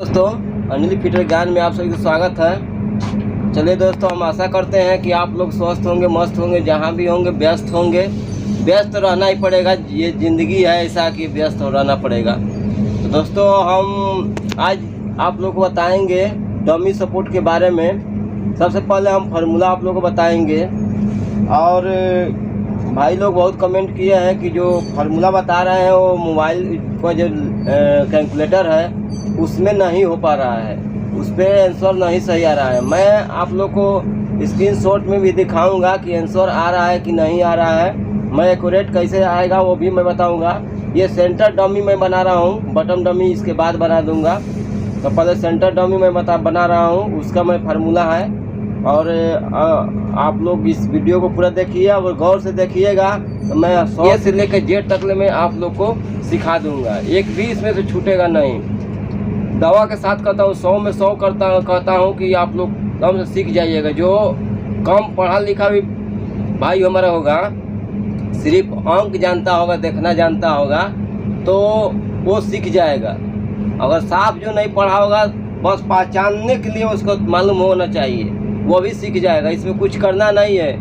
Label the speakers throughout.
Speaker 1: दोस्तों, अनिल फिटर ज्ञान में आप सभी का स्वागत है। चलिए दोस्तों, हम आशा करते हैं कि आप लोग स्वस्थ होंगे, मस्त होंगे, जहाँ भी होंगे व्यस्त होंगे। व्यस्त रहना ही पड़ेगा, ये ज़िंदगी है ऐसा कि व्यस्त रहना पड़ेगा। तो दोस्तों, हम आज आप लोग को बताएंगे डमी सपोर्ट के बारे में। सबसे पहले हम फार्मूला आप लोग को बताएंगे। और भाई लोग बहुत कमेंट किए हैं कि जो फार्मूला बता रहे हैं वो मोबाइल का जो कैलकुलेटर है उसमें नहीं हो पा रहा है, उस पर आंसर नहीं सही आ रहा है। मैं आप लोग को स्क्रीनशॉट में भी दिखाऊंगा कि आंसर आ रहा है कि नहीं आ रहा है। मैं एक्यूरेट कैसे आएगा वो भी मैं बताऊंगा। ये सेंटर डमी मैं बना रहा हूँ, बटन डमी इसके बाद बना दूंगा। तो पहले सेंटर डमी मैं बना रहा हूँ, उसका मैं फार्मूला है। और आप लोग इस वीडियो को पूरा देखिए और गौर से देखिएगा। तो मैं 100 से लेकर जेड तक मैं आप लोग को सिखा दूंगा, एक भी इसमें से छूटेगा नहीं। दवा के साथ कहता हूँ, 100 में 100 कहता हूँ कि आप लोग कम से सीख जाइएगा। जो कम पढ़ा लिखा भी भाई हमारा होगा, सिर्फ अंक जानता होगा, देखना जानता होगा, तो वो सीख जाएगा। अगर साफ जो नहीं पढ़ा होगा, बस पहचानने के लिए उसको मालूम होना चाहिए, वो भी सीख जाएगा। इसमें कुछ करना नहीं है,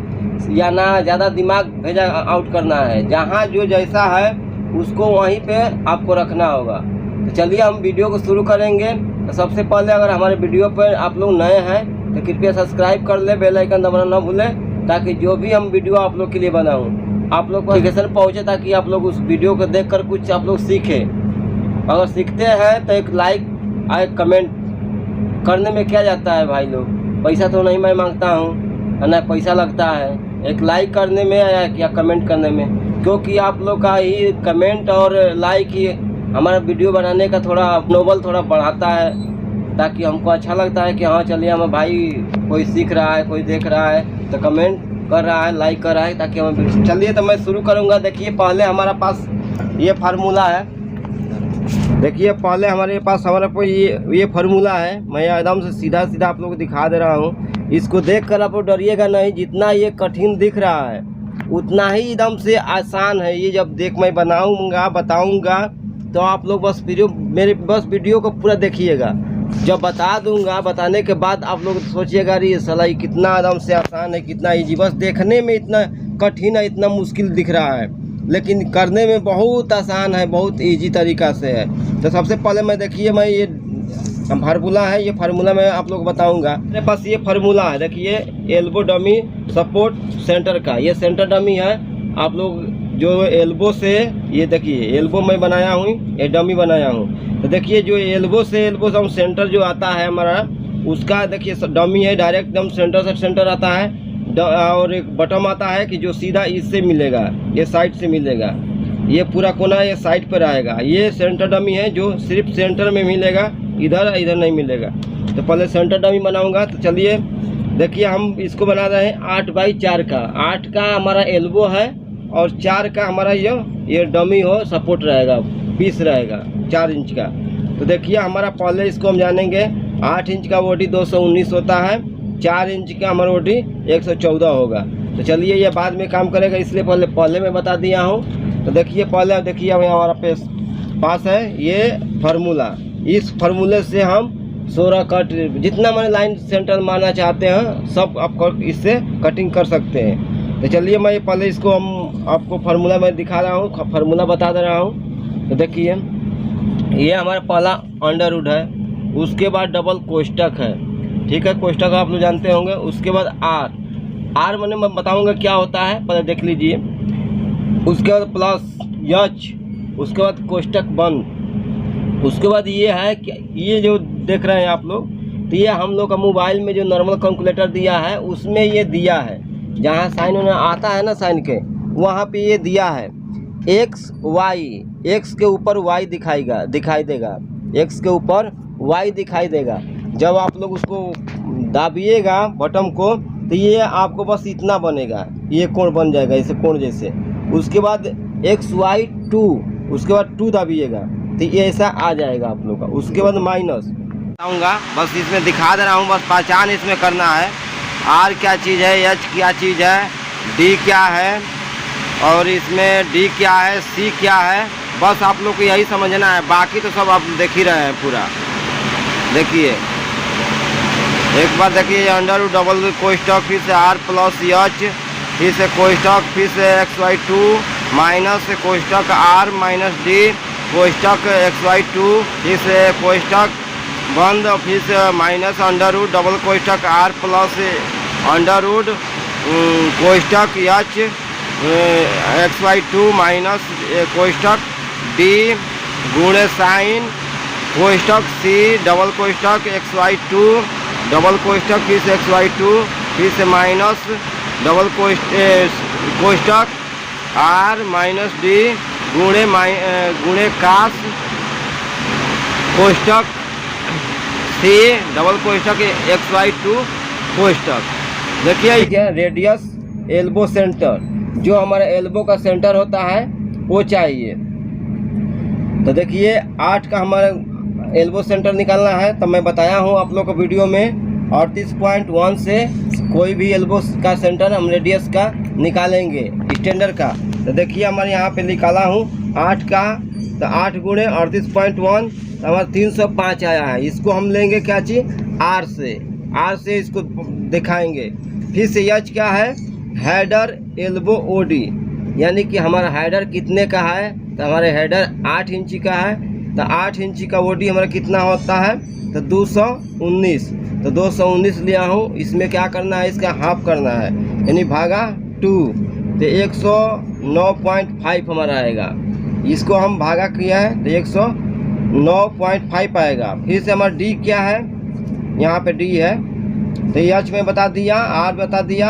Speaker 1: या ना ज़्यादा दिमाग भेजा आउट करना है। जहाँ जो जैसा है उसको वहीं पे आपको रखना होगा। तो चलिए हम वीडियो को शुरू करेंगे। तो सबसे पहले अगर हमारे वीडियो पर आप लोग नए हैं तो कृपया सब्सक्राइब कर ले, बेल आइकन दबाना ना भूलें, ताकि जो भी हम वीडियो आप लोग के लिए बनाऊं आप लोग को नोटिफिकेशन पहुँचे, ताकि आप लोग उस वीडियो को देखकर कुछ आप लोग सीखें। अगर सीखते हैं तो एक लाइक और कमेंट करने में क्या जाता है भाई लोग, पैसा तो नहीं मैं मांगता हूँ, ना पैसा लगता है एक लाइक करने में या कमेंट करने में, क्योंकि आप लोग का ही कमेंट और लाइक ही हमारा वीडियो बनाने का थोड़ा नोबल थोड़ा बढ़ाता है, ताकि हमको अच्छा लगता है कि हाँ चलिए हमें भाई कोई सीख रहा है, कोई देख रहा है तो कमेंट कर रहा है, लाइक कर रहा है, ताकि हमें। चलिए तो मैं शुरू करूँगा। देखिए पहले हमारा पास ये फार्मूला है। देखिए पहले हमारे पास ये फार्मूला है। मैं एकदम से सीधा सीधा आप लोग को दिखा दे रहा हूँ। इसको देख कर आप लोग डरिएगा नहीं, जितना ये कठिन दिख रहा है उतना ही एकदम से आसान है। ये जब मैं बनाऊँगा बताऊँगा तो आप लोग बस मेरे वीडियो को पूरा देखिएगा। जब बता दूंगा, बताने के बाद आप लोग सोचिएगा अरे ये साला ये कितना एकदम से आसान है, कितना इजी। बस देखने में इतना कठिन है, इतना मुश्किल दिख रहा है, लेकिन करने में बहुत आसान है, बहुत इजी तरीक़ा से है। तो सबसे पहले मैं देखिए, मैं ये फार्मूला है, ये फार्मूला मैं आप लोग बताऊंगा। मेरे पास ये फार्मूला है, देखिए एल्बो डमी सपोर्ट सेंटर का ये सेंटर डमी है। आप लोग जो एल्बो से, ये देखिए एल्बो मैं बनाया हूँ, ये डमी बनाया हूँ। तो देखिए जो एल्बो से हम सेंटर जो आता है हमारा, उसका देखिए डमी है, डायरेक्ट एकदम सेंटर से सेंटर आता है। और एक बटन आता है कि जो सीधा इससे मिलेगा, ये साइड से मिलेगा, ये पूरा कोना ये साइड पर आएगा। ये सेंटर डमी है जो सिर्फ सेंटर में मिलेगा, इधर नहीं मिलेगा। तो पहले सेंटर डमी बनाऊँगा। तो चलिए देखिए हम इसको बना रहे हैं 8x4 का। 8 का हमारा एल्बो है और 4 का हमारा ये डमी हो सपोर्ट रहेगा, पीस रहेगा 4 इंच का। तो देखिए हमारा पहले इसको हम जानेंगे। 8 इंच का वोटी 219 होता है, 4 इंच का हमारा वोटी 114 होगा। तो चलिए ये बाद में काम करेगा, इसलिए पहले मैं बता दिया हूँ। तो देखिए पहले देखिए हमारा पास है ये फार्मूला। इस फार्मूले से हम 16 कट जितना मैंने लाइन सेंटर मारना चाहते हैं सब आप इससे कटिंग कर सकते हैं। तो चलिए मैं पहले इसको हम आपको फार्मूला मैं दिखा रहा हूँ, फार्मूला बता दे रहा हूँ। तो देखिए ये हमारा पहला अंडरवुड है, उसके बाद डबल कोष्टक है, ठीक है, कोष्टक आप लोग जानते होंगे। उसके बाद आर मैंने मैं बताऊँगा क्या होता है, पहले देख लीजिए। उसके बाद प्लस यच, उसके बाद कोष्टक बंद। उसके बाद ये है कि ये जो देख रहे हैं आप लोग, तो ये हम लोग का मोबाइल में जो नॉर्मल कैलकुलेटर दिया है उसमें ये दिया है, जहाँ साइन होना आता है ना साइन के, वहाँ पे ये दिया है एक्स वाई। एक्स के ऊपर वाई दिखाई देगा, एक्स के ऊपर वाई दिखाई देगा। जब आप लोग उसको दाबिएगा बटन को, तो ये आपको बस इतना बनेगा, ये कोण बन जाएगा ऐसे कोण जैसे। उसके बाद XY2, उसके बाद 2 दाबिएगा तो ये ऐसा आ जाएगा आप लोग का। उसके बाद माइनस बताऊँगा, बस इसमें दिखा दे रहा हूँ, बस पहचान इसमें करना है। आर क्या चीज़ है, एच क्या चीज़ है, डी क्या है, और इसमें डी क्या है, सी क्या है, बस आप लोग को यही समझना है। बाकी तो सब आप देख ही रहे हैं पूरा। देखिए एक बार देखिए अंडर रूट डबल कोष्टक फिर से आर प्लस एच फिर से कोष्टक फिर से XY2 माइनस कोष्टक आर माइनस डी कोष्टक XY2 फिर से कोष्टक बंद फिर से माइनस अंडर रूट डबल कोष्टक आर प्लस अंडर रूट कोष्टक एच XY2 माइनस कोष्टक डी गुणे साइन कोष्टक सी डबल कोष्टक XY2 डबल कोष्टक फिर से XY2 फिर से माइनस डबल कोष्टक आर माइनस डी गुणे कास कोष्टक सी डबल कोष्टक XY2 कोष्टक। देखिए क्या रेडियस एल्बो सेंटर, जो हमारा एल्बो का सेंटर होता है वो चाहिए। तो देखिए 8 का हमारा एल्बो सेंटर निकालना है। तो मैं बताया हूँ आप लोग को वीडियो में 38.1 से कोई भी एल्बो का सेंटर हम रेडियस का निकालेंगे स्टैंडर्ड का। तो देखिए हमारे यहाँ पे निकाला हूँ 8 का, तो 8 गुणे 38.1 तो हमारा 305 आया है। इसको हम लेंगे क्या चीज़ आर से इसको दिखाएंगे। फिर से एच क्या है हेडर एल्बो ओडी, यानी कि हमारा हेडर कितने का है, तो हमारे हेडर 8 इंची का है। तो 8 इंची का ओडी हमारा कितना होता है, तो 219। तो 219 लिया हूँ, इसमें क्या करना है इसका हाफ करना है यानी भागा 2, तो 109.5 हमारा आएगा। इसको हम भागा किया है तो 109.5 आएगा। फिर से हमारा डी क्या है, यहाँ पे डी है तो एच में बता दिया, आर बता दिया,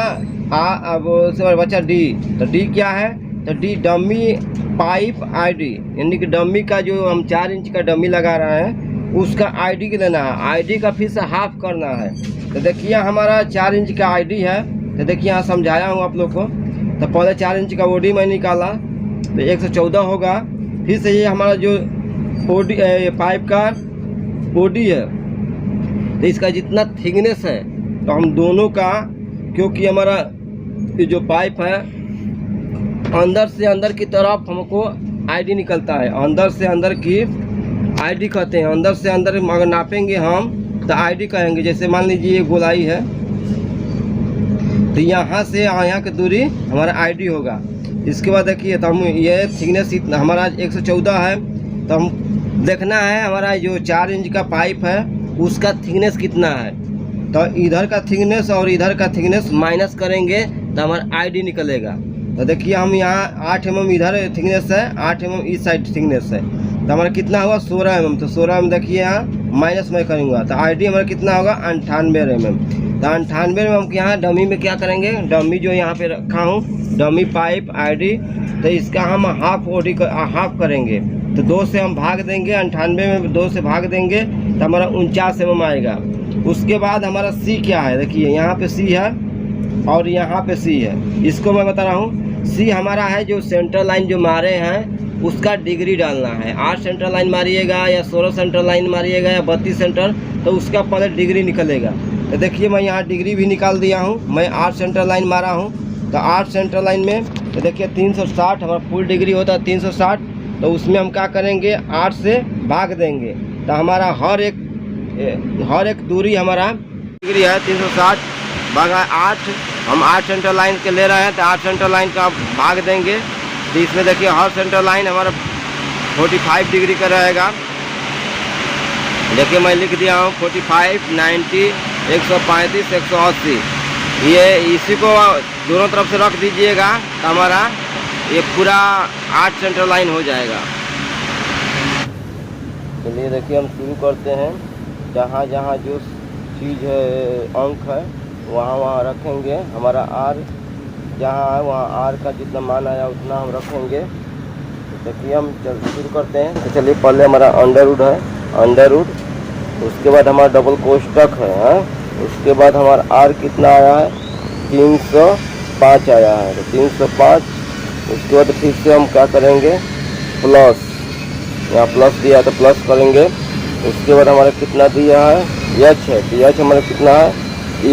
Speaker 1: अब उसके बचा डी। तो डी क्या है, तो डी डमी पाइप आईडी, यानी कि डमी का जो हम 4 इंच का डमी लगा रहे हैं उसका आईडी के लेना है, आईडी का फिर से हाफ करना है। तो देखिए हमारा 4 इंच का आईडी है, तो देखिए यहाँ समझाया हूँ आप लोग को। तो पहले 4 इंच का ओडी मैं निकाला तो 114 होगा। फिर से ये हमारा जो ओडी पाइप का ओडी है तो इसका जितना थिकनेस है तो हम दोनों का, क्योंकि हमारा ये जो पाइप है अंदर से अंदर की तरफ हमको आईडी निकलता है, अंदर से अंदर की आईडी कहते हैं। अंदर से अंदर अगर नापेंगे हम तो आईडी कहेंगे। जैसे मान लीजिए ये गोलाई है तो यहाँ से यहाँ की दूरी हमारा आईडी होगा। इसके बाद देखिए तो हम ये थिकनेस इतना हमारा 114 है, तो हम देखना है हमारा जो 4 इंच का पाइप है उसका थिकनेस कितना है। तो इधर का थिकनेस और इधर का थिकनेस माइनस करेंगे तो हमारा आईडी निकलेगा। तो देखिए हम यहाँ 8 mm इधर थिकनेस है, 8 mm इस साइड थिकनेस है, तो हमारा कितना होगा 16 mm। तो 16 mm देखिए यहाँ माइनस में करूँगा तो आईडी हमारा कितना होगा 98 mm। तो 98 में हम यहाँ डमी में क्या करेंगे, डमी जो यहाँ पे रखा हूँ डमी पाइप आईडी, तो इसका हम हाफ ओडी हाफ करेंगे। तो 2 से हम भाग देंगे, 98 में 2 से भाग देंगे तो हमारा 49 mm आएगा। उसके बाद हमारा सी क्या है, देखिए यहाँ पे सी है और यहाँ पे सी है। इसको मैं बता रहा हूँ, सी हमारा है जो सेंटर लाइन जो मारे हैं उसका डिग्री डालना है। 8 सेंटर लाइन मारिएगा या 16 सेंटर लाइन मारिएगा या 32 सेंटर, तो उसका पहले डिग्री निकलेगा। तो देखिए मैं यहाँ डिग्री भी निकाल दिया हूँ। मैं 8 सेंटर लाइन मारा हूँ, तो 8 सेंटर लाइन में तो देखिए 360 हमारा फुल डिग्री होता है 360। तो उसमें हम क्या करेंगे 8 से भाग देंगे तो हमारा हर एक दूरी हमारा डिग्री है 360 भागा 8। हम 8 सेंटर लाइन के ले रहे हैं तो 8 सेंटर लाइन का भाग देंगे। तो इसमें देखिए हर सेंटर लाइन हमारा 45 डिग्री का रहेगा। देखिए मैं लिख दिया हूँ 45, 90, 135, 180। ये इसी को दोनों तरफ से रख दीजिएगा तो हमारा ये पूरा 8 सेंटर लाइन हो जाएगा। चलिए देखिए हम शुरू करते हैं। जहाँ जहाँ जो चीज़ है अंक है वहाँ रखेंगे। हमारा आर जहाँ है वहाँ आर का जितना मान आया उतना हम रखेंगे। तो देखिए हम शुरू करते हैं। तो चलिए पहले हमारा अंडर रूट है, अंडर रूट, उसके बाद हमारा डबल कोष्टक है, उसके बाद हमारा आर कितना आया है 305 आया है। तो 305, उसके बाद फिर से हम क्या करेंगे प्लस, यहाँ प्लस दिया है तो प्लस करेंगे। उसके बाद हमारा कितना दिया है एच है, तो एच हमारा कितना है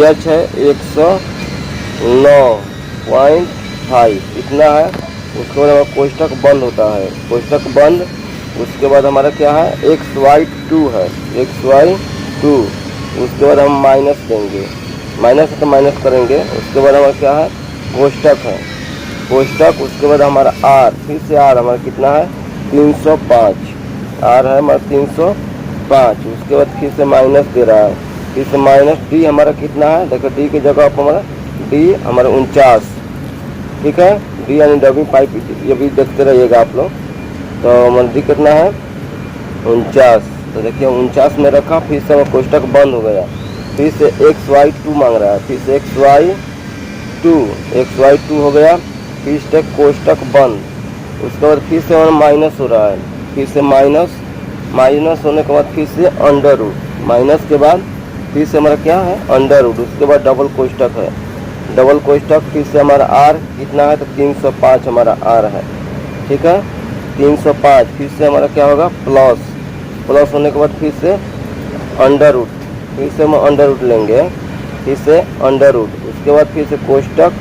Speaker 1: एच है 109.5 इतना है। उसके बाद हमारा कोष्टक बंद होता है, कोष्टक बंद। उसके बाद हमारा क्या है XY2 है, 2, उसके बाद हम माइनस देंगे, माइनस है तो माइनस करेंगे। उसके बाद हमारा क्या है, कोष्टक है, कोष्टक। उसके बाद हमारा आर, फिर से आर हमारा कितना है 305, आर है हमारा 305। उसके बाद फिर से माइनस दे रहा है, फिर से माइनस। डी हमारा कितना है, देखो डी की जगह पर हमारा डी हमारा 49, ठीक है। डी यानी डबी पाइप, ये भी देखते रहिएगा आप लोग। तो हमारा डी कितना है 49। तो देखिए 49 में रखा, फिर से हमारा कोष्टक बंद हो गया। फिर से XY2 मांग रहा है, फिर से XY2 हो गया, फिर से कोष्टक बंद। उसके बाद फिर से हमारा माइनस हो रहा है, फिर से माइनस होने के बाद फिर से अंडर रूट, माइनस के बाद फिर से हमारा क्या है अंडर रूट। उसके बाद डबल कोष्टक है, डबल कोष्टक। फिर से हमारा आर कितना है, तो 305 हमारा आर है, ठीक है 305। फिर से हमारा क्या होगा प्लस, प्लस होने के बाद फिर से अंडर रूट, फिर से हम अंडर रूट लेंगे, फिर से अंडर रूट। उसके बाद फिर से कोष्टक,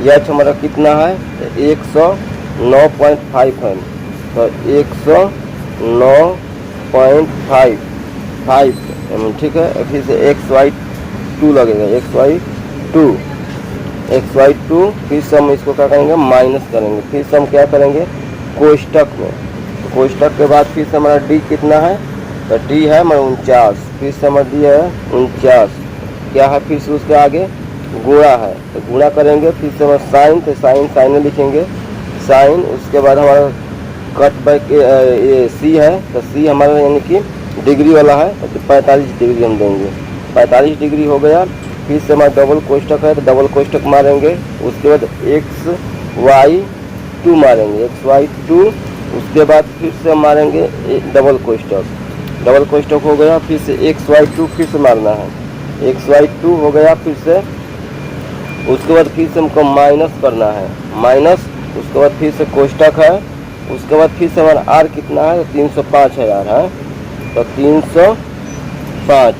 Speaker 1: एच हमारा कितना है 109.5 है, तो 109.5, ठीक है। फिर से XY2 लगेगा, XY2। फिर से हम इसको क्या करेंगे माइनस करेंगे, फिर से हम क्या करेंगे कोष्टक में। तो कोष्टक के बाद फिर से हमारा डी कितना है, तो डी है हमारा 49, फिर से हमारा डी है 49 क्या है। फिर से उसके आगे गुणा है, तो गुणा करेंगे। फिर से हमारा साइन, तो साइन लिखेंगे साइन। उसके बाद हमारा कट बाय ये सी है, तो सी हमारा यानी कि डिग्री वाला है, तो 45 डिग्री हम देंगे, 45 डिग्री हो गया। फिर से हमारा डबल कोष्टक है, तो डबल कोष्टक मारेंगे। उसके बाद XY2 मारेंगे, XY2। उसके बाद फिर से हम मारेंगे डबल कोष्टक, डबल कोष्टक हो गया। फिर से XY2 फिर से मारना है, XY2 हो गया फिर से। उसके बाद फिर से हमको माइनस करना है, माइनस। उसके बाद फिर से कोष्टक है। उसके बाद फिर से हमारा आर कितना है, 305 है यार, है तो 305।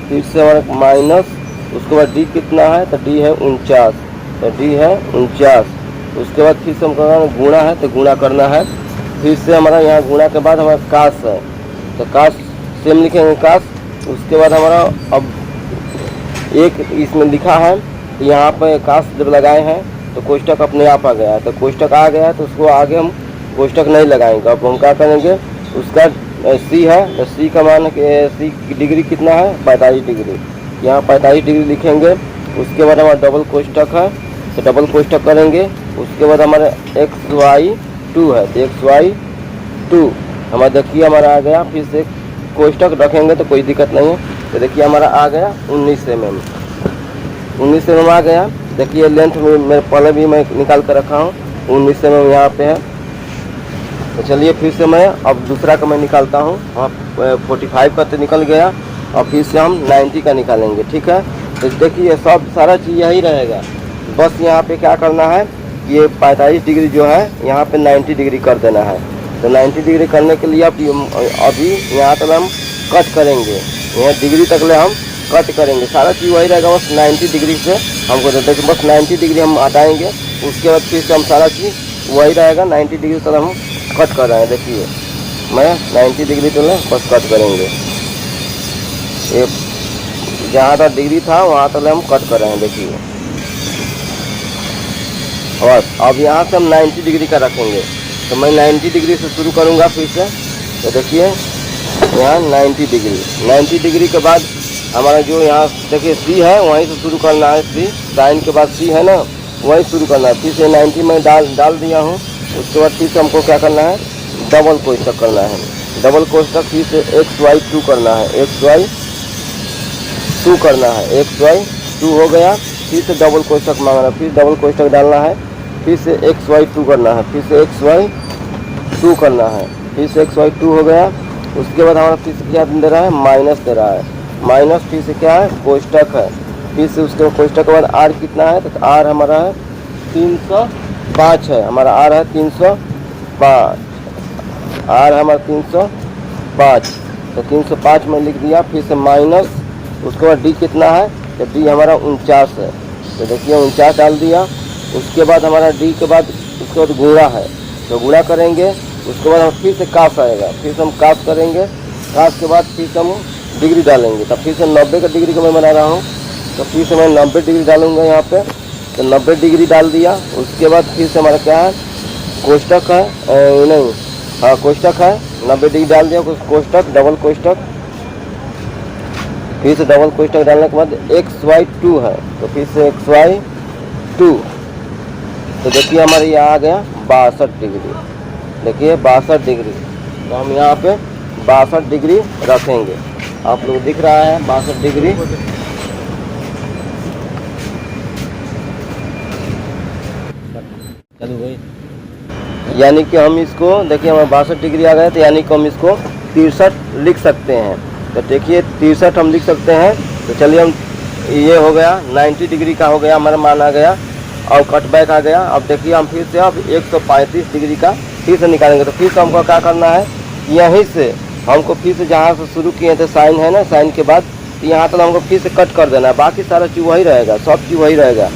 Speaker 1: फिर से हमारा माइनस। उसके बाद डी कितना है, तो डी है 49, तो डी है 49। उसके बाद फिर से हमको गुणा है, तो गुणा करना है। फिर से हमारा यहाँ गुणा के बाद हमारा काश है, तो काश सेम लिखेंगे काश। उसके बाद हमारा अब एक इसमें लिखा है, यहाँ पे काश जब लगाए हैं तो कोष्टक अपने आप आ गया है, तो कोष्टक आ गया है तो उसको आगे हम कोष्टक नहीं लगाएंगे। अब हम क्या करेंगे, उसका सी है, तो सी का मान सी की डिग्री कितना है 45 डिग्री, यहाँ 45 डिग्री लिखेंगे। उसके बाद हमारा डबल कोष्टक है, तो डबल कोष्टक करेंगे। उसके बाद हमारा XY2 है, तो XY2 हमारा देखिए हमारा आ गया। फिर से कोष्टक रखेंगे तो कोई दिक्कत नहीं है। तो देखिए हमारा आ गया 19 mm, 19 mm आ गया। देखिए लेंथ में मेरे पहले भी मैं निकाल कर रखा हूँ, 19 mm यहाँ पे है। तो चलिए फिर से मैं अब दूसरा का मैं निकालता हूँ। वहाँ 45 का तो निकल गया, और फिर से हम 90 का निकालेंगे, ठीक है। तो देखिए सब सारा चीज़ यही रहेगा, बस यहाँ पे क्या करना है, ये 45 डिग्री जो है यहाँ पे 90 डिग्री कर देना है। तो 90 डिग्री करने के लिए अभी यहाँ तक हम कट करेंगे, यहाँ डिग्री तक ले हम कट करेंगे, सारा चीज़ वही रहेगा, बस 90 डिग्री से हमको देखिए बस 90 डिग्री हम हटाएंगे। उसके बाद फिर से हम सारा चीज़ वही रहेगा, 90 डिग्री तक हम कट कर रहे हैं। देखिए मैं 90 डिग्री तक बस कट करेंगे, ये जहाँ तक डिग्री था वहाँ तक हम कट कर रहे हैं। देखिए बस अब यहाँ से हम 90 डिग्री का रखेंगे, तो मैं 90 डिग्री से शुरू करूँगा फिर से। तो देखिए यहाँ 90 डिग्री के बाद हमारा जो यहाँ देखिए सी है वहीं से शुरू करना है, सी साइन के बाद सी है ना, वहीं शुरू करना है। फिर से 90 में डाल दिया हूँ। उसके बाद फिर से हमको क्या करना है, डबल कोष्टक करना है, डबल कोष्टक। फिर से XY2 करना है, XY2 करना है, XY2 हो गया। फिर से डबल कोष्टक मांगना है, फिर डबल कोष्टक डालना है। फिर से XY2 करना है, फिर से XY2 करना है, फिर से XY2 हो गया। उसके बाद हमारा फिर से क्या दे रहा है, माइनस दे रहा है, माइनस। फिर से क्या है, कोष्टक है। फिर से उसके कोष्टक के बाद आर कितना है, तो आर हमारा है 305 है, हमारा आर है 305, आर हमारा 305, तो 305 में लिख दिया। फिर से माइनस, उसके बाद डी कितना है, तो डी हमारा 49 है, तो देखिए 49 डाल दिया। उसके बाद हमारा डी के बाद उसके बाद गुणा है, तो गुणा करेंगे। उसके बाद हम फिर से काश आएगा, फिर से हम काश करेंगे। काश के बाद फिर से हम डिग्री डालेंगे। तब फिर से 90 का डिग्री का मैं बना रहा हूँ, तो फिर से मैं 90 डिग्री डालूँगा यहाँ पे। तो 90 डिग्री डाल दिया। उसके बाद फिर से हमारा क्या है, कोष्टक है, नहीं हाँ कोष्टक है, 90 डिग्री डाल दिया, कुछ कोष्टक, डबल कोष्टक, फिर से डबल कोष्टक डालने के बाद XY2 है, तो फिर से XY2। तो देखिए हमारे यहाँ आ गया 62 डिग्री। देखिए 62 डिग्री, तो हम यहाँ पे 62 डिग्री रखेंगे। आप लोग दिख रहा है 62 डिग्री। चलो भाई, यानी कि हम इसको देखिए हमारा 62 डिग्री आ गया, तो यानी कि हम इसको 63 लिख सकते हैं। तो देखिए 63 हम लिख सकते हैं। तो चलिए हम, ये हो गया 90 डिग्री का हो गया, हमारा मान आ गया और कटबैक आ गया। अब देखिए हम फिर से अब 135 डिग्री का फिर से निकालेंगे। तो फिर से हमको क्या करना है, यहीं से हमको फिर से जहाँ से शुरू किए थे साइन है ना, साइन के बाद यहाँ तक हमको फिर से कट कर देना है। बाकी सारा चीज़ वही रहेगा, सब चीज़ वही रहेगा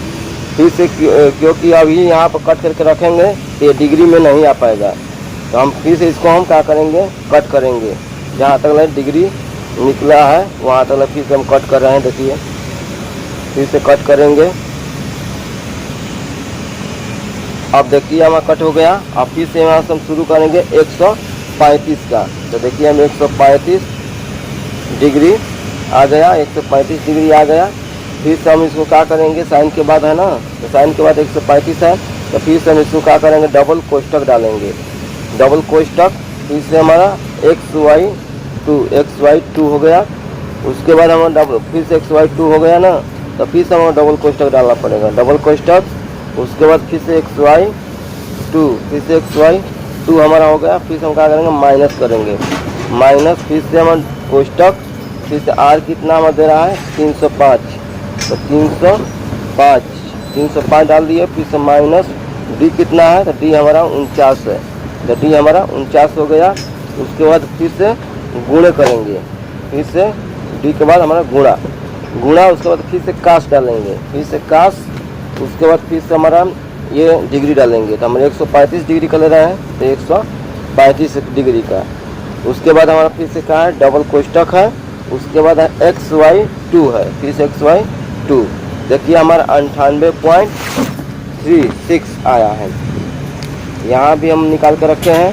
Speaker 1: फिर से, क्योंकि अभी यहाँ पर कट करके रखेंगे तो ये डिग्री में नहीं आ पाएगा। तो हम फिर से इसको हम क्या करेंगे, कट करेंगे। जहाँ तक डिग्री निकला है वहाँ तक फिर से हम कट कर रहे हैं। देखिए फिर से कट करेंगे। अब देखिए हमारा कट हो गया। अब फिर से यहाँ से हम शुरू करेंगे 135 का। तो देखिए हम 135 डिग्री आ गया, 135 डिग्री आ गया। फिर से हम इसको क्या करेंगे, साइन के बाद है ना, तो साइन के बाद 135 है, तो फिर से हम इसको क्या करेंगे, डबल कोष्टक डालेंगे। डबल कोष्टक, फिर से हमारा XY2 हो गया। उसके बाद हमारा डबल, फिर से XY2 हो गया ना, तो फिर से हमें डबल कोष्टक डालना पड़ेगा, डबल कोष्टक। उसके बाद फिर से XY2, फिर से XY2 हमारा हो गया। फिर से हम क्या करेंगे, माइनस करेंगे, माइनस, फिर से हमारा कोष्टक, फिर से R कितना हमारा दे रहा है 305, तो 305 डाल दिए। फिर से माइनस D कितना है, तो D हमारा 49 है, तो D हमारा 49 हो गया। उसके बाद फिर से गुणे करेंगे, फिर से D के बाद हमारा गुणा, उसके बाद फिर से काश डालेंगे, फिर से काश। उसके बाद फिर से हमारा ये डिग्री डालेंगे। तो हमारे 135 डिग्री का ले रहे हैं, तो 135 डिग्री का। उसके बाद हमारा फिर से क्या है, डबल कोष्टक है। उसके बाद XY2 है, फिर से XY2। देखिए हमारा 98.36 आया है। यहाँ भी हम निकाल कर रखे हैं,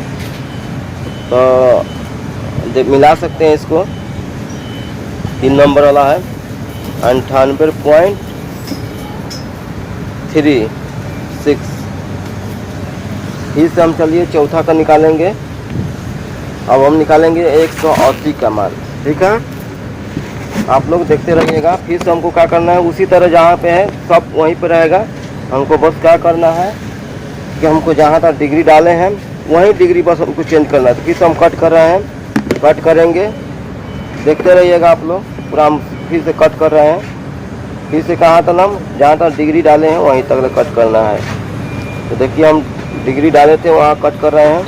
Speaker 1: तो मिला सकते हैं इसको। 3 नंबर वाला है 98.36। फिर से हम चलिए चौथा का निकालेंगे। अब हम निकालेंगे 180 का मान, ठीक है। आप लोग देखते रहिएगा। फिर से हमको क्या करना है, उसी तरह जहाँ पे है सब वहीं पे रहेगा। हमको बस क्या करना है कि हमको जहाँ तक डिग्री डाले हैं वहीं डिग्री बस हमको चेंज करना है। तो फिर से हम कट कर रहे हैं, कट करेंगे, देखते रहिएगा आप लोग। पूरा हम फिर से कट कर रहे हैं। फिर से कहाँ तक हम जहाँ तक डिग्री डाले हैं वहीं तक कट करना है। तो देखिए हम डिग्री डाले थे वहाँ कट कर रहे हैं।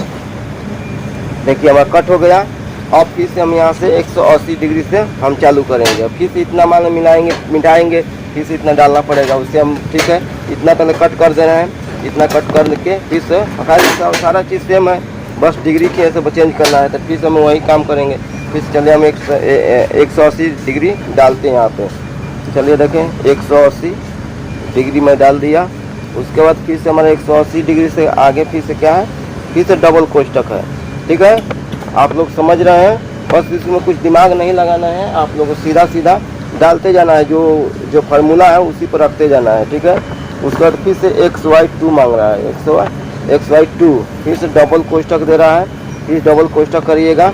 Speaker 1: देखिए हमारा कट हो गया। अब फिर से हम यहाँ से 180 डिग्री से हम चालू करेंगे। फिर से इतना मान मिटाएंगे, फिर से इतना डालना पड़ेगा उससे हम, ठीक है। इतना पहले कट कर दे रहे हैं, इतना कट कर के फिर से सारा चीज़ सेम है, बस डिग्री के ऐसे चेंज करना है। तो फिर से हम वही काम करेंगे। फिर से चलिए हम 180 डिग्री डालते हैं यहाँ पे। चलिए देखें 180 डिग्री में डाल दिया। उसके बाद फिर से हमारा 180 डिग्री से आगे फिर से क्या है, फिर से डबल कोष्टक है, ठीक है। आप लोग समझ रहे हैं, बस इसमें कुछ दिमाग नहीं लगाना है। आप लोगों को सीधा सीधा डालते जाना है, जो फार्मूला है उसी पर रखते जाना है, ठीक है। उसके बाद फिर से XY2 मांग रहा है, XY2। फिर से डबल कोष्टक दे रहा है, फिर डबल कोष्टक करिएगा।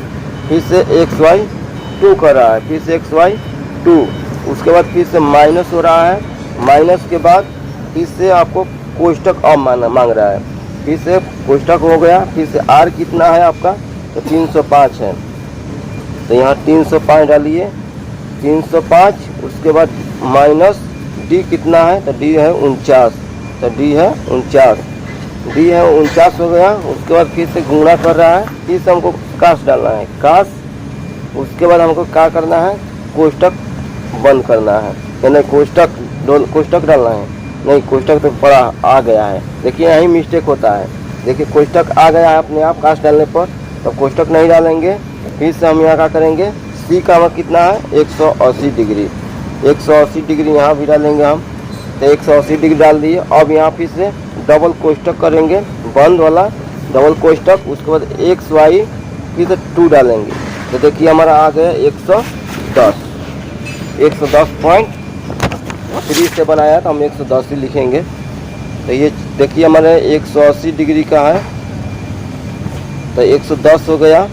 Speaker 1: फिर से XY2 कर रहा है, फिर से XY2। उसके बाद फिर से माइनस हो रहा है, माइनस के बाद फिर से आपको कोष्टक अब मांग रहा है। फिर से कोष्टक हो गया। फिर से R कितना है आपका, तो 305 है, तो यहाँ 305 डालिए, 305। उसके बाद माइनस D कितना है, तो D है 49, तो D है 49, D है 49 हो गया। उसके बाद फिर से गुणा कर रहा है, फिर से हमको काश डालना है, काश। उसके बाद हमको क्या करना है, कोष्टक बंद करना है, यानी कोष्टक डालना है, नहीं कोष्टक तो बड़ा आ गया है। देखिए यही मिस्टेक होता है। देखिए कोष्टक आ गया है अपने आप काश डालने पर, तो कोष्टक नहीं डालेंगे। फिर से हम यहाँ क्या करेंगे, सी का हमारा कितना है 180 डिग्री। 180 डिग्री यहाँ भी डालेंगे हम, तो 180 डिग्री डाल दिए। अब यहाँ फिर से डबल कोष्टक करेंगे, बंद वाला डबल कोष्टक, उसके बाद XY फिर से 2 डालेंगे। तो देखिए हमारा आ गया 110.3 से बनाया तो हम 110 ही लिखेंगे। तो ये देखिए हमारे 180 डिग्री का है, तो 110 हो गया।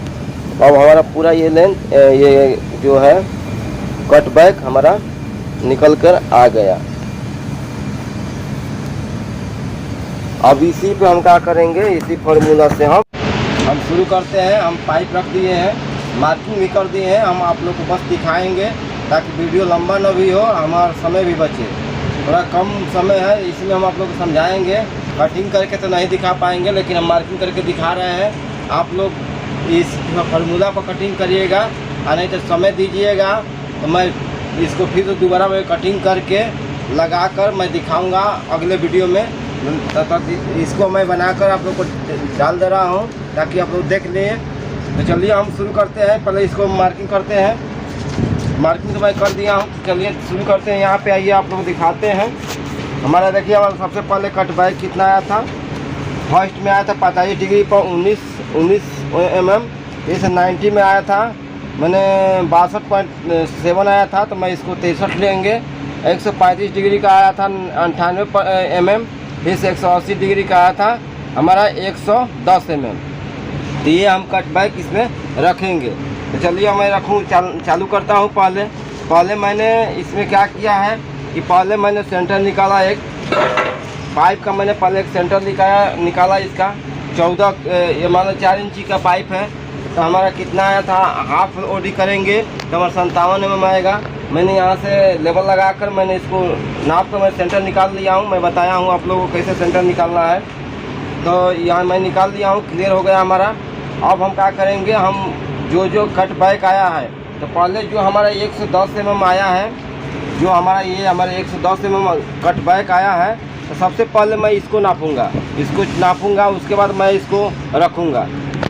Speaker 1: अब हमारा पूरा ये लेंथ ये जो है कट बैक हमारा निकल कर आ गया। अब इसी पे हम क्या करेंगे, इसी फार्मूला से हम शुरू करते हैं। हम पाइप रख दिए हैं, मार्किंग भी कर दिए हैं। हम आप लोग को बस दिखाएंगे ताकि वीडियो लंबा न भी हो, हमारा समय भी बचे। थोड़ा कम समय है, इसमें हम आप लोग को समझाएंगे। कटिंग करके तो नहीं दिखा पाएंगे, लेकिन हम मार्किंग करके दिखा रहे हैं। आप लोग इस फार्मूला पर कटिंग करिएगा, और नहीं तो समय दीजिएगा तो मैं इसको फिर से दोबारा मैं कटिंग करके लगाकर मैं दिखाऊंगा अगले वीडियो में। तब इसको मैं बनाकर आप लोग को डाल दे रहा हूँ ताकि आप लोग देख लें। तो चलिए हम शुरू करते हैं। पहले इसको मार्किंग करते हैं। मार्किंग तो मैं कर दिया हूँ, चलिए शुरू करते हैं। यहाँ पे आइए, आप लोग दिखाते हैं। हमारा देखिए हमारा सबसे पहले कट बैक कितना आया था, फर्स्ट में आया था 45 डिग्री पर 19 mm। इस 90 में आया था, मैंने 62.7 आया था, तो मैं इसको 63 लेंगे। 135 डिग्री का आया था 98 mm। फिर से 180 डिग्री का आया था हमारा 110 mm। तो ये हम कट बैक इसमें रखेंगे। तो चलिए मैं रखूँ, चालू करता हूँ। पहले मैंने इसमें क्या किया है कि पहले मैंने सेंटर निकाला, एक पाइप का मैंने पहले एक सेंटर निकाला। इसका 14 ये मान लो 4 इंची का पाइप है। तो हमारा कितना आया था, हाफ ओडी करेंगे तो हमारा 57 mm आएगा। मैंने यहाँ से लेवल लगाकर मैंने इसको नाप कर मैं सेंटर निकाल लिया हूँ। मैं बताया हूँ आप लोगों को कैसे सेंटर निकालना है। तो यहाँ मैं निकाल दिया हूँ, क्लियर हो गया हमारा। अब हम क्या करेंगे, हम जो कट बैक आया है, तो पहले जो हमारा 110 mm आया है, जो हमारा ये हमारा 110 mm कट बैक आया है, तो सबसे पहले मैं इसको नापूंगा, उसके बाद मैं इसको रखूँगा।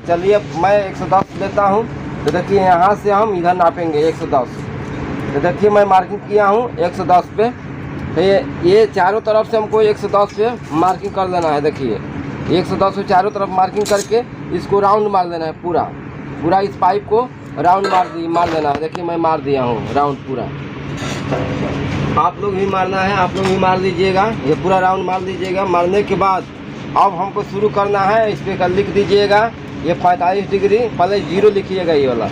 Speaker 1: चलिए मैं 110 लेता हूँ। तो देखिए यहाँ से हम इधर नापेंगे 110। तो देखिए मैं मार्किंग किया हूँ 110 पे। तो ये चारों तरफ से हमको 110 पे मार्किंग कर लेना है। देखिए 110 पे चारों तरफ मार्किंग करके इसको राउंड मार देना है, पूरा इस पाइप को राउंड मार देना है। देखिए मैं मार दिया हूँ राउंड पूरा। आप लोग भी मारना है, आप लोग भी मार लीजिएगा, ये पूरा राउंड मार दीजिएगा। मारने के बाद अब हमको शुरू करना है। इस पर लिख दीजिएगा ये 45 डिग्री, पहले 0 लिखिएगा, ये वाला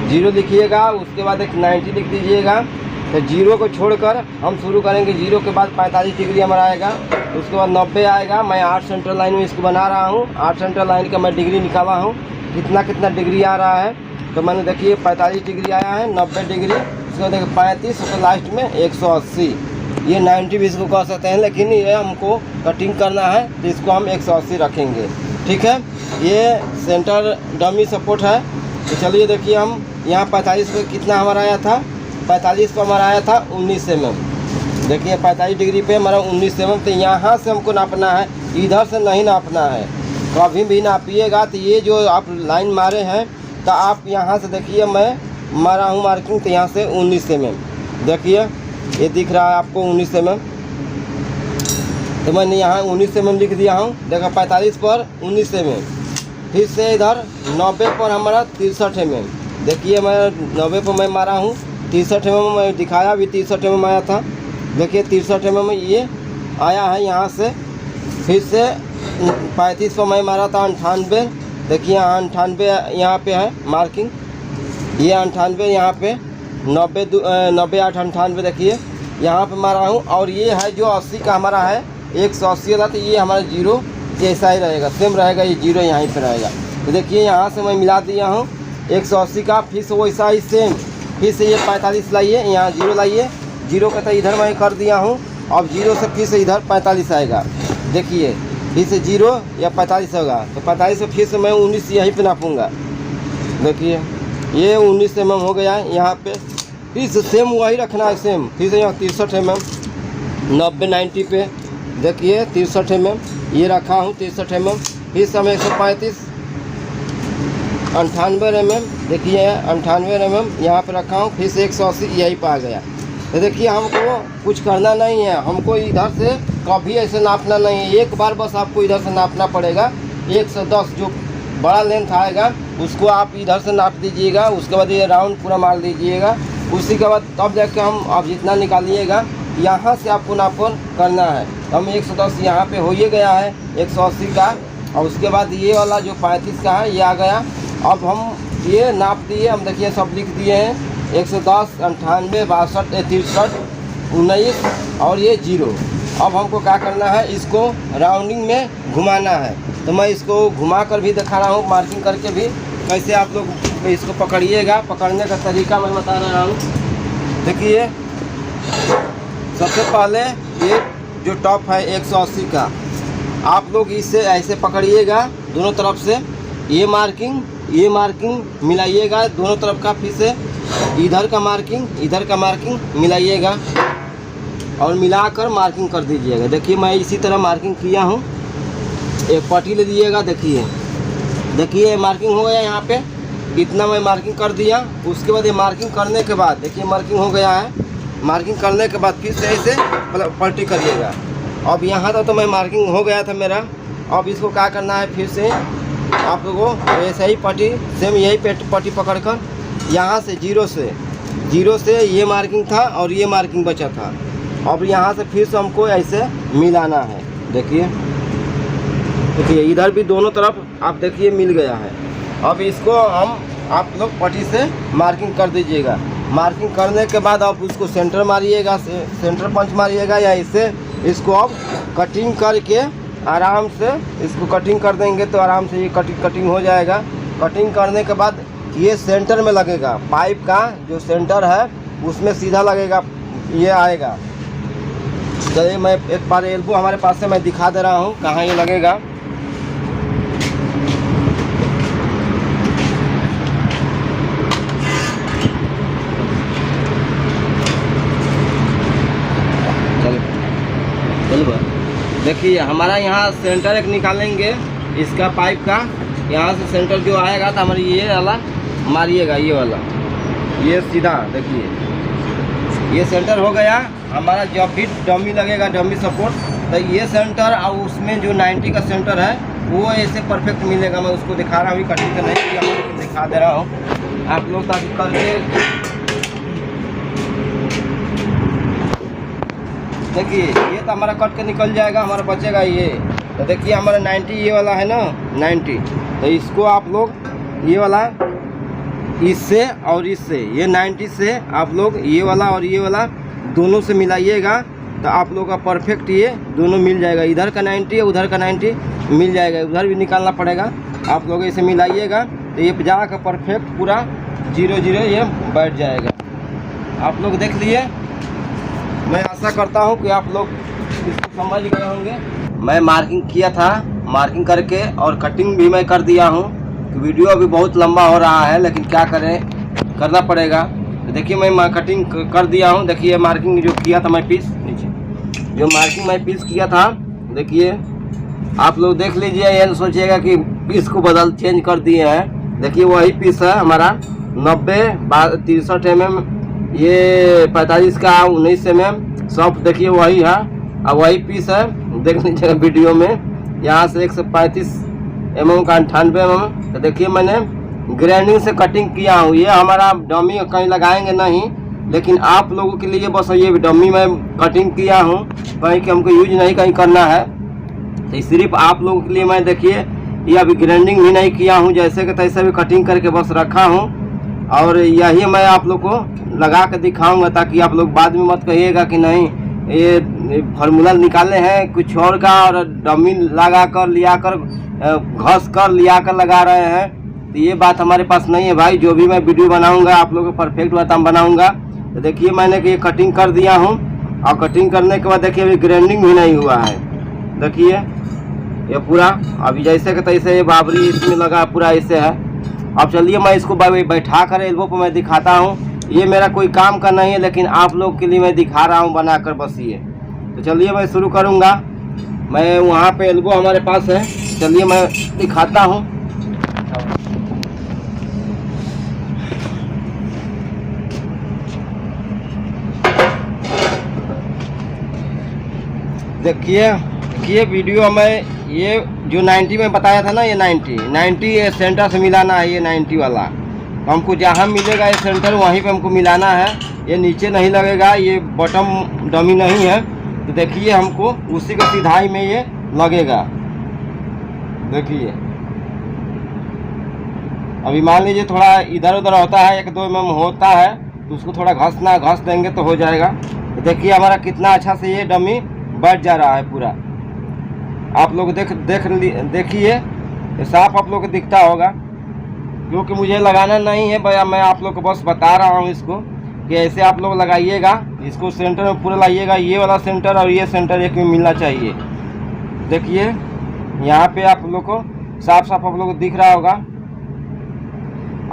Speaker 1: 0 लिखिएगा। उसके बाद एक 90 लिख दीजिएगा। तो 0 को छोड़कर हम शुरू करेंगे। 0 के बाद 45 डिग्री हमारा आएगा, उसके बाद 90 आएगा। मैं 8 सेंटर लाइन में इसको बना रहा हूँ। 8 सेंटर लाइन का मैं डिग्री निकाला हूँ, कितना डिग्री आ रहा है। तो मैंने देखिए 45 डिग्री आया है, 90 डिग्री, उसके बाद 35, उसके लास्ट में 180। ये 90 भी इसको कह सकते हैं, लेकिन ये हमको कटिंग करना है तो इसको हम 180 रखेंगे। ठीक है, ये सेंटर डमी सपोर्ट है। तो चलिए देखिए हम यहाँ 45 पे कितना हमारा आया था, 45 पे हमारा आया था 19 mm। देखिए 45 डिग्री पे हमारा 19 mm। तो यहाँ से हमको नापना है, इधर से नहीं नापना है। कभी भी नापिएगा तो ये जो आप लाइन मारे हैं, तो आप यहाँ से देखिए मैं मारा हूँ मार्किंग, तो यहाँ से 19 mm। देखिए ये दिख रहा है आपको 19 mm। तो मैंने यहाँ 19 mm लिख दिया हूँ। देखा 45 पर 19 mm। फिर से इधर 90 पर हमारा 63 mm। देखिए मैं 90 पर मैं मारा हूँ 63 mm। मैं दिखाया भी 63 mm आया था। देखिए 63 mm ये आया है यहाँ से। फिर से 35 पर मैं मारा था 98। देखिए यहाँ 98 यहाँ पे है मार्किंग, ये 98 यहाँ पे 90 8 98। देखिए यहाँ पे मारा हूँ। और ये है जो 80 का हमारा है, 180 वाला, तो ये हमारा 0 जैसा ही रहेगा, सेम रहेगा, ये 0 यहाँ पर रहेगा। तो देखिए यहाँ से मैं मिला दिया हूँ 180 का। फिर से वैसा ही सेम, फिर से ये 45 लाइए, यहाँ 0 लाइए, 0 का तो इधर मैं कर दिया हूँ। अब 0 से फिर से इधर 45 आएगा। देखिए फिर से 0 या 45 होगा, तो 45 से फिर से मैं 19 यहीं पे नापूंगा। देखिए ये 19 mm हो गया है यहाँ पे। फिर से सेम वही रखना है, सेम। फिर से यहाँ 63 mm 90 90 पे। देखिए 63 mm ये रखा हूँ 63 mm। फिर से हमें 135 98 mm, देखिए 98 mm यहाँ पे रखा हूँ, फिर से 180 यहीं पर आ गया। तो देखिए हमको कुछ करना नहीं है, हमको इधर से कभी ऐसे नापना नहीं है, एक बार बस आपको इधर से नापना पड़ेगा। 110 जो बड़ा लेंथ आएगा उसको आप इधर से नाप दीजिएगा, उसके बाद ये राउंड पूरा मार दीजिएगा। उसी के बाद तब जाके हम आप जितना निकालिएगा यहाँ से आपको नाप करना है। हम 110 यहाँ पे हो ही गया है 180 का, और उसके बाद ये वाला जो 35 का है ये आ गया। अब हम ये नाप दिए, हम देखिए सब लिख दिए हैं 110, 98, 62, 63, 19 और ये 0। अब हमको क्या करना है, इसको राउंडिंग में घुमाना है। तो मैं इसको घुमा कर भी दिखा रहा हूँ, मार्किंग करके भी, कैसे आप लोग इसको पकड़िएगा। पकड़ने का तरीका मैं बता रहा हूँ। देखिए सबसे पहले ये जो टॉप है 180 का, आप लोग इससे ऐसे पकड़िएगा दोनों तरफ से, ये मार्किंग मिलाइएगा दोनों तरफ का, फिर से इधर का मार्किंग मिलाइएगा और मिलाकर मार्किंग कर दीजिएगा। देखिए मैं इसी तरह मार्किंग किया हूँ। एक पट्टी ले दीजिएगा, देखिए मार्किंग हो गया यहाँ पे, इतना मैं मार्किंग कर दिया। उसके बाद ये मार्किंग करने के बाद देखिए मार्किंग हो गया है। मार्किंग करने के बाद फिर से ऐसे पट्टी करिएगा। अब यहाँ तक तो मैं मार्किंग हो गया था मेरा। अब इसको क्या करना है, फिर से आप लोगों को ऐसे ही पट्टी, सेम यही पट्टी पकड़कर यहाँ से जीरो से ये मार्किंग था और ये मार्किंग बचा था। अब यहाँ से फिर से हमको ऐसे मिलाना है। देखिए इधर भी दोनों तरफ आप देखिए मिल गया है। अब इसको आप लोग पट्टी से मार्किंग कर दीजिएगा। मार्किंग करने के बाद आप उसको सेंटर मारिएगा, सेंटर पंच मारिएगा, या इससे इसको अब कटिंग करके आराम से इसको कटिंग कर देंगे तो आराम से ये कटिंग हो जाएगा। कटिंग करने के बाद ये सेंटर में लगेगा, पाइप का जो सेंटर है उसमें सीधा लगेगा, ये आएगा। चलिए मैं एक बार एल्बो हमारे पास से मैं दिखा दे रहा हूँ कहाँ ये लगेगा। देखिए हमारा यहाँ सेंटर एक निकालेंगे इसका पाइप का, यहाँ से सेंटर जो आएगा तो हमारी ये वाला मारिएगा, ये वाला ये सीधा। देखिए ये सेंटर हो गया हमारा। जब भी डमी लगेगा, डमी सपोर्ट, तो ये सेंटर और उसमें जो 90 का सेंटर है वो ऐसे परफेक्ट मिलेगा। मैं उसको दिखा रहा हूँ, कटिंग तो नहीं किया लेकिन दिखा दे रहा हूँ आप लोग ताकि करके। देखिए ये तो हमारा कट के निकल जाएगा, हमारा बचेगा ये। तो देखिए हमारा 90 ये वाला है ना 90, तो इसको आप लोग ये वाला इससे और इससे, ये 90 से आप लोग ये वाला और ये वाला दोनों से मिलाइएगा तो आप लोग का परफेक्ट ये दोनों मिल जाएगा। इधर का 90 है, उधर का 90 मिल जाएगा, उधर भी निकालना पड़ेगा। आप लोग इसे मिलाइएगा तो ये जाकर परफेक्ट पूरा 0-0 ये बैठ जाएगा। आप लोग देख लिए, मैं आशा करता हूँ कि आप लोग इसको समझ गए होंगे। मैं मार्किंग किया था, मार्किंग करके और कटिंग भी मैं कर दिया हूँ। वीडियो अभी बहुत लंबा हो रहा है लेकिन क्या करें, करना पड़ेगा। तो देखिए मैं कटिंग कर दिया हूँ। देखिए मार्किंग जो किया था मैं पीस, नीचे जो मार्किंग मैं पीस किया था, देखिए आप लोग देख लीजिए, ये सोचिएगा कि पीस को चेंज कर दिए हैं। देखिए वही पीस है हमारा 90, 63 mm, ये 45 का 19 mm सब देखिए वही है। अब वही पीस है, देख लीजिएगा वीडियो में। यहाँ से 135 mm का 98 mm। तो देखिए मैंने ग्राइंडिंग से कटिंग किया हूँ। ये हमारा डमी कहीं लगाएंगे नहीं, लेकिन आप लोगों के लिए बस ये डमी मैं कटिंग किया हूँ, कहीं कि हमको यूज नहीं कहीं करना है। तो सिर्फ आप लोगों के लिए मैं देखिए ये अभी ग्राइंडिंग भी नहीं किया हूँ, जैसे कि तैसे भी कटिंग करके बस रखा हूँ। और यही मैं आप लोग को लगा कर दिखाऊंगा ताकि आप लोग बाद में मत कहिएगा कि नहीं ये फार्मूला निकाले हैं कुछ और का और डमी लगा कर लिया कर घस कर लिया कर लगा रहे हैं। तो ये बात हमारे पास नहीं है भाई। जो भी मैं वीडियो बनाऊंगा आप लोगों को परफेक्ट बात हम बनाऊंगा। तो देखिए मैंने कि ये कटिंग कर दिया हूँ, और कटिंग करने के बाद देखिए अभी ग्राइंडिंग भी नहीं हुआ है। देखिए ये पूरा अभी जैसे कि तैसे ये बाबरी इसमें लगा पूरा ऐसे है। अब चलिए मैं इसको बैठा कर एल्बो पर मैं दिखाता हूँ। ये मेरा कोई काम का नहीं है, लेकिन आप लोग के लिए मैं दिखा रहा हूँ बनाकर बस ये। तो चलिए मैं शुरू करूँगा। मैं वहाँ पे एल्बो हमारे पास है, चलिए मैं दिखाता हूँ। देखिए वीडियो में ये जो 90 में बताया था ना, ये 90 ये सेंटर से मिलाना है, ये 90 वाला। तो हमको जहाँ मिलेगा ये सेंटर वहीं पे हमको मिलाना है। ये नीचे नहीं लगेगा, ये बॉटम डमी नहीं है। तो देखिए हमको उसी के सिधाई में ये लगेगा। देखिए अभी मान लीजिए थोड़ा इधर उधर होता है, 1-2 mm होता है, तो उसको थोड़ा घस देंगे तो हो जाएगा। तो देखिए हमारा कितना अच्छा से ये डमी बैठ जा रहा है पूरा। आप लोग देखिए साफ आप लोग को दिखता होगा, क्योंकि मुझे लगाना नहीं है भैया, मैं आप लोग को बस बता रहा हूँ इसको कि ऐसे आप लोग लगाइएगा। इसको सेंटर में पूरा लाइएगा, ये वाला सेंटर और ये सेंटर एक में मिलना चाहिए। देखिए यहाँ पे आप लोग को साफ आप लोग को दिख रहा होगा।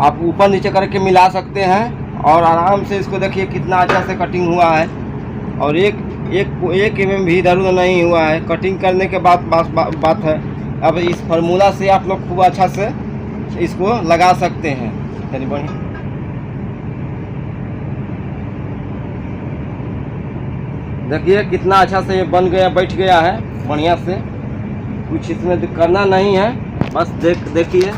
Speaker 1: आप ऊपर नीचे करके मिला सकते हैं और आराम से इसको देखिए कितना अच्छा से कटिंग हुआ है। और एक mm भी इधर उधर नहीं हुआ है। कटिंग करने के बाद बात है। अब इस फार्मूला से आप लोग खूब अच्छा से इसको लगा सकते हैं। चलिए बढ़िया, देखिए कितना अच्छा से ये बन गया, बैठ गया है बढ़िया से। कुछ इसमें करना नहीं है, बस देखिए।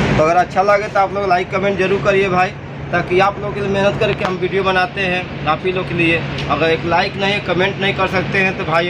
Speaker 1: तो अगर अच्छा लगे तो आप लोग लाइक कमेंट जरूर करिए भाई, ताकि आप लोगों के लिए मेहनत करके हम वीडियो बनाते हैं आप ही लोग के लिए। अगर एक लाइक नहीं कमेंट नहीं कर सकते हैं तो भाई